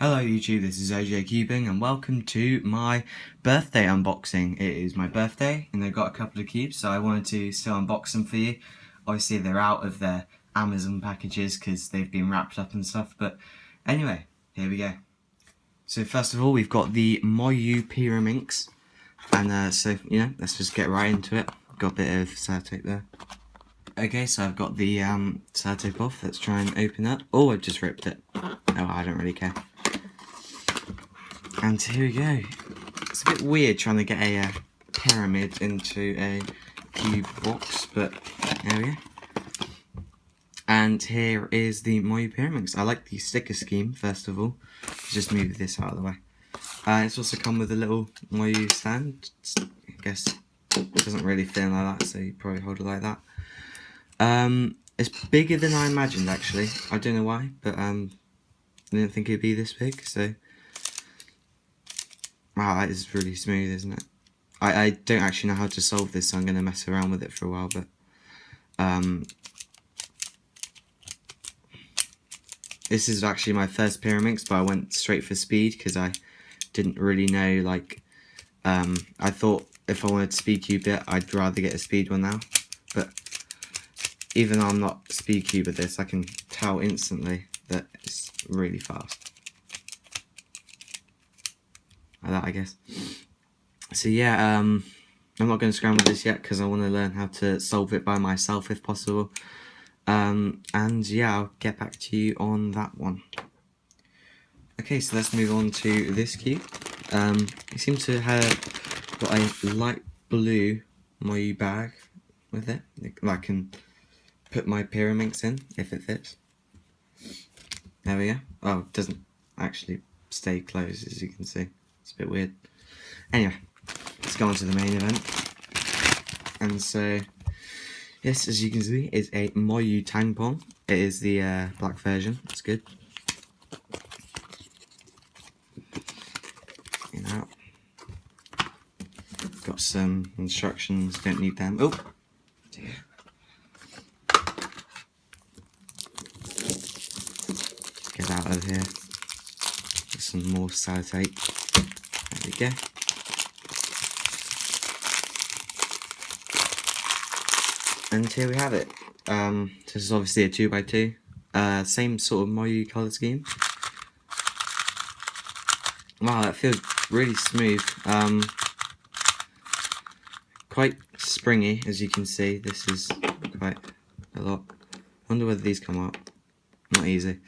Hello YouTube, this is OJ Cubing and welcome to my birthday unboxing. It is my birthday and I've got a couple of cubes, so I wanted to still unbox them for you. Obviously they're out of their Amazon packages because they've been wrapped up and stuff, but anyway, here we go. So first of all we've got the Moyu Pyraminx, and so let's just get right into it. Got a bit of sellotape there. Okay, so I've got the sellotape off. Let's try and open it. Oh, I've just ripped it. Oh, I don't really care. And here we go. It's a bit weird trying to get a pyramid into a cube box, but there we go. And here is the Moyu Pyraminx. I like the sticker scheme, first of all. Let's just move this out of the way. It's also come with a little Moyu stand. I guess it doesn't really fit in like that, so you probably hold it like that. It's bigger than I imagined, actually. I don't know why, but I didn't think it'd be this big, so... Wow, that is really smooth, isn't it? I don't actually know how to solve this, so I'm going to mess around with it for a while, but... This is actually my first Pyraminx, but I went straight for speed, because I didn't really know, like... I thought if I wanted to speed cube it, I'd rather get a speed one now, but... Even though I'm not speed cube with this, I can tell instantly that it's really fast. Like that, I guess. So yeah, I'm not going to scramble this yet because I want to learn how to solve it by myself if possible. And yeah, I'll get back to you on that one. Okay, so let's move on to this cube. It seems to have got a light blue Moyu bag with it. I can put my Pyraminx in if it fits. There we go. Oh, it doesn't actually stay closed, as you can see. It's a bit weird. Anyway, let's go on to the main event. And so, yes, as you can see, it's a Moyu Tangpo. It is the black version. It's good. Got some instructions. Don't need them. Oh, dear. Get out of here. Get some more sellotape. There we go. And here we have it. This is obviously a 2x2. Same sort of Moyu colour scheme. Wow, that feels really smooth. Quite springy, as you can see. This is quite a lot. Wonder whether these come out. Not easy.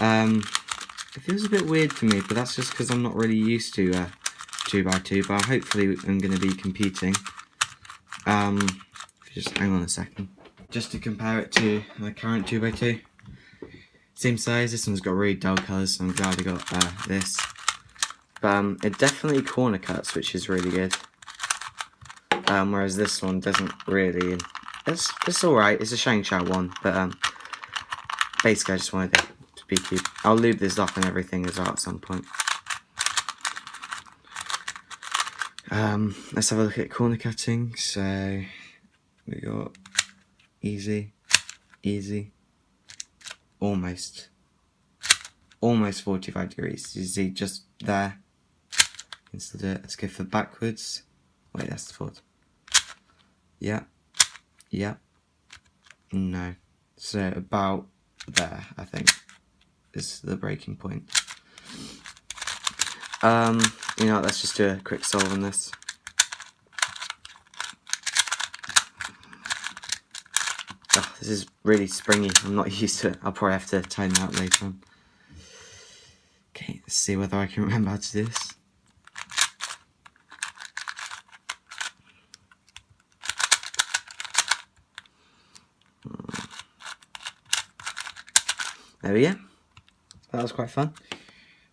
It feels a bit weird to me, but that's just because I'm not really used to 2x2, but hopefully I'm going to be competing. Just hang on a second. Just to compare it to my current 2x2. Same size, this one's got really dull colours, so I'm glad I got this. But it definitely corner cuts, which is really good. Whereas this one doesn't really. It's alright, it's a Shang-Chao one, but basically I just wanted to be cute. I'll lube this up and everything as well at some point. Let's have a look at corner cutting. So we got easy, almost 45 degrees. You see just there. Instead of, let's go for backwards. Wait, that's the forward. Yeah. No. So about there, I think, is the breaking point. Let's just do a quick solve on this. Oh, this is really springy. I'm not used to it. I'll probably have to tighten it out later on. Okay, let's see whether I can remember how to do this. There we go. That was quite fun.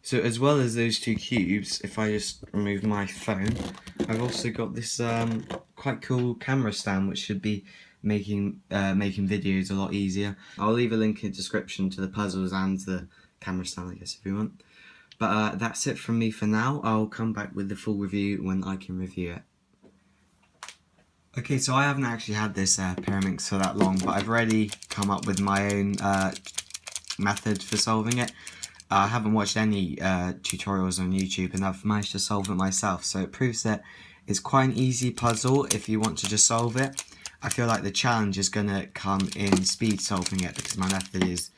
So as well as those two cubes, if I just remove my phone, I've also got this quite cool camera stand which should be making videos a lot easier. I'll leave a link in the description to the puzzles and the camera stand, I guess, if you want. But that's it from me for now. I'll come back with the full review when I can review it. Okay, so I haven't actually had this Pyraminx for that long, but I've already come up with my own method for solving it. I haven't watched any tutorials on YouTube, and I've managed to solve it myself, so it proves that it's quite an easy puzzle if you want to just solve it. I feel like the challenge is going to come in speed solving it, because my method is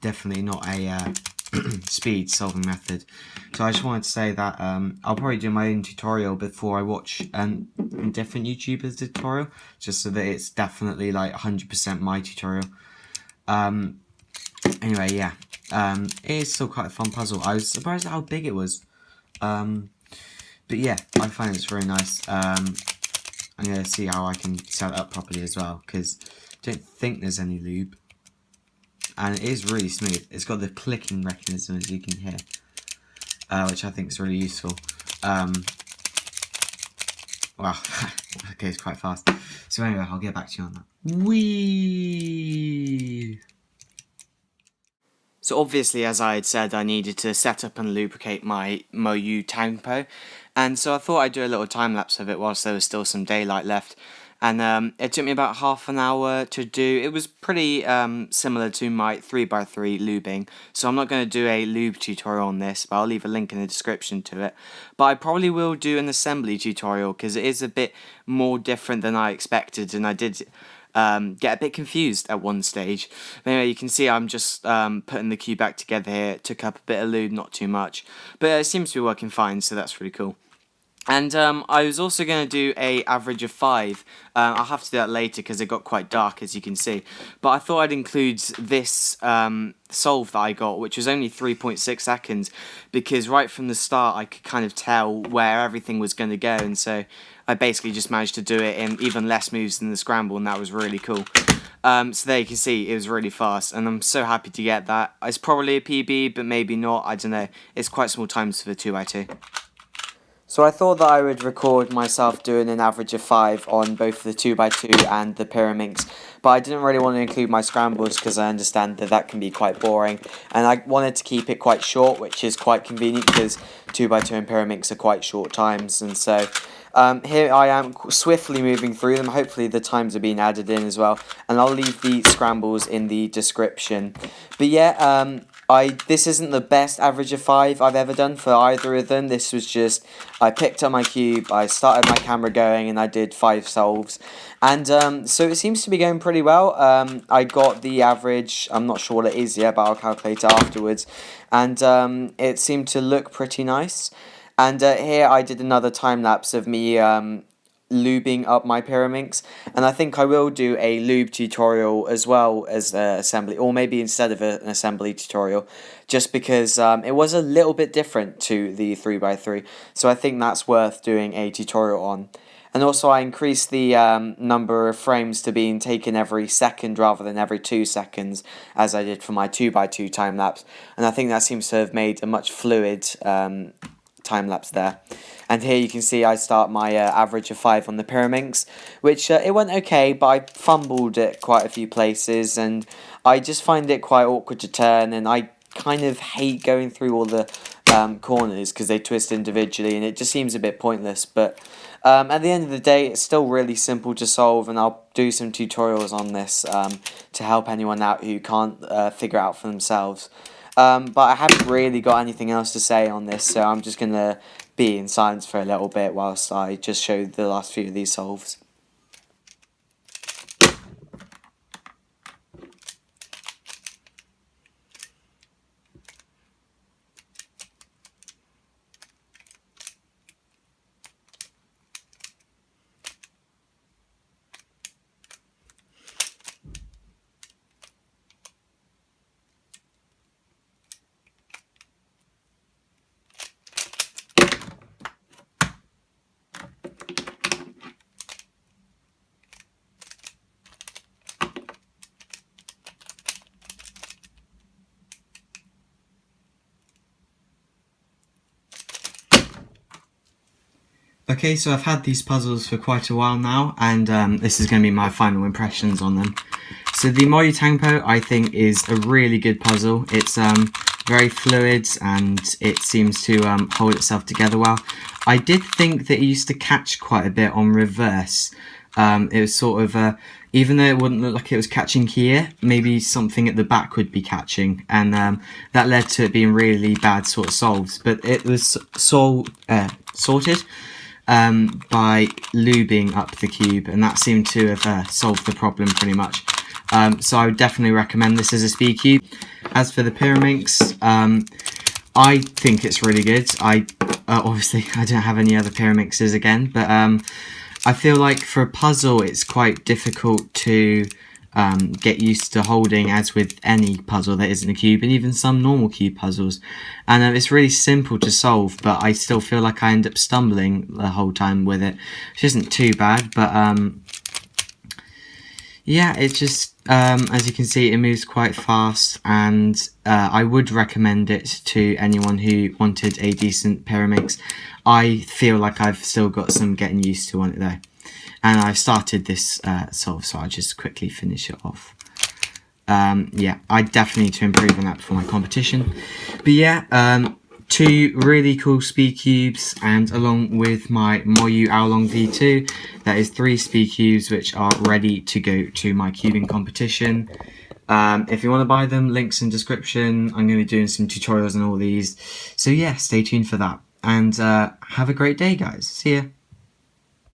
definitely not a speed solving method. So I just wanted to say that I'll probably do my own tutorial before I watch different YouTubers' tutorial, just so that it's definitely like 100% my tutorial. Anyway, yeah. It is still quite a fun puzzle. I was surprised at how big it was. But yeah, I find it's very nice. I'm going to see how I can set it up properly as well, because I don't think there's any lube. And it is really smooth. It's got the clicking mechanism, as you can hear, which I think is really useful. Wow, okay, it's quite fast. So anyway, I'll get back to you on that. Whee! So obviously, as I had said, I needed to set up and lubricate my Moyu Tangpo, and so I thought I'd do a little time lapse of it whilst there was still some daylight left. And it took me about half an hour to do. It was pretty similar to my 3x3 lubing, so I'm not going to do a lube tutorial on this, but I'll leave a link in the description to it. But I probably will do an assembly tutorial, because it is a bit more different than I expected, and I did get a bit confused at one stage. But anyway, you can see I'm just putting the cube back together here. It took up a bit of lube, not too much, but it seems to be working fine, so that's really cool. And I was also going to do a average of 5. I'll have to do that later because it got quite dark, as you can see. But I thought I'd include this solve that I got, which was only 3.6 seconds, because right from the start I could kind of tell where everything was going to go, and so I basically just managed to do it in even less moves than the scramble, and that was really cool. So there you can see it was really fast, and I'm so happy to get that. It's probably a PB, but maybe not, I don't know. It's quite small times for the 2x2. So I thought that I would record myself doing an average of 5 on both the 2x2 and the Pyraminx, but I didn't really want to include my scrambles because I understand that that can be quite boring, and I wanted to keep it quite short, which is quite convenient because 2x2 and Pyraminx are quite short times, and so here I am swiftly moving through them. Hopefully the times are being added in as well, and I'll leave the scrambles in the description. But yeah, this isn't the best average of 5 I've ever done for either of them. This was just, I picked up my cube, I started my camera going, and I did 5 solves. And so it seems to be going pretty well. I got the average, I'm not sure what it is yet, but I'll calculate it afterwards. And it seemed to look pretty nice. And here I did another time lapse of me lubing up my Pyraminx, and I think I will do a lube tutorial as well as assembly, or maybe instead of an assembly tutorial, just because it was a little bit different to the 3x3, so I think that's worth doing a tutorial on. And also I increased the number of frames to being taken every second rather than every 2 seconds, as I did for my 2x2 time lapse, and I think that seems to have made a much fluid time lapse there. And here you can see I start my average of 5 on the Pyraminx, which it went okay, but I fumbled it quite a few places, and I just find it quite awkward to turn, and I kind of hate going through all the corners because they twist individually, and it just seems a bit pointless. But at the end of the day, it's still really simple to solve, and I'll do some tutorials on this to help anyone out who can't figure it out for themselves. But I haven't really got anything else to say on this, so I'm just going to be in silence for a little bit whilst I just show the last few of these solves. Okay, so I've had these puzzles for quite a while now, and this is going to be my final impressions on them. So the Moyu Tangpo, I think, is a really good puzzle. It's very fluid, and it seems to hold itself together well. I did think that it used to catch quite a bit on reverse, It was sort of, even though it wouldn't look like it was catching here, maybe something at the back would be catching, and that led to it being really bad sort of solves. But it was sorted by lubing up the cube, and that seemed to have solved the problem pretty much. So I would definitely recommend this as a speed cube. As for the Pyraminx, I think it's really good. Obviously I don't have any other Pyraminxes again, but I feel like for a puzzle it's quite difficult to get used to holding, as with any puzzle that isn't a cube, and even some normal cube puzzles. And it's really simple to solve, but I still feel like I end up stumbling the whole time with it, which isn't too bad, but yeah, it's just, as you can see, it moves quite fast, and I would recommend it to anyone who wanted a decent Pyraminx. I feel like I've still got some getting used to on it though. And I started this solve, so I'll just quickly finish it off. Yeah, I definitely need to improve on that before my competition. But yeah, 2 really cool speed cubes, and along with my Moyu Ao5 V2, that is 3 speed cubes which are ready to go to my cubing competition. If you want to buy them, links in description. I'm going to be doing some tutorials on all these, so yeah, stay tuned for that, and have a great day, guys. See ya.